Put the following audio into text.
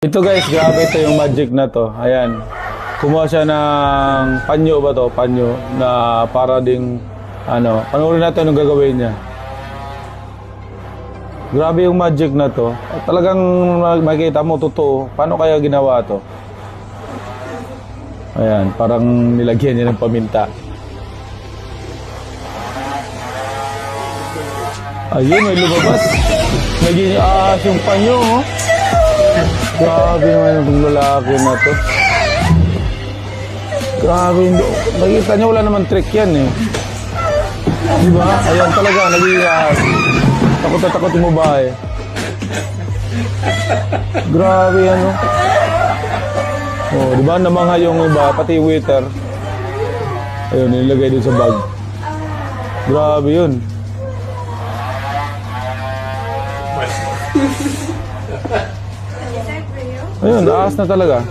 Ito guys, grabe ito yung magic na to. Ayan. Kumuha siya ng panyo ba to? Panyo na para ding ano, panoorin natin anong gagawin niya. Grabe yung magic na to. Talagang makikita mo totoo. Paano kaya ginawa to? Ayan, parang nilagyan niya ng paminta. Ayun, may lumabas. Naging ahas yung panyo, oh. Grabe naman yung lalaki na to. Grabe, nakikita niya wala naman trick yan eh. Diba? Ayan talaga, naging takot na takot yung babae. Grabe yan, oh. Oh, diba? Namangha yung iba, pati waiter. Ayun, nilagay dun sa bag. Grabe yun. Ayun, ahas na talaga.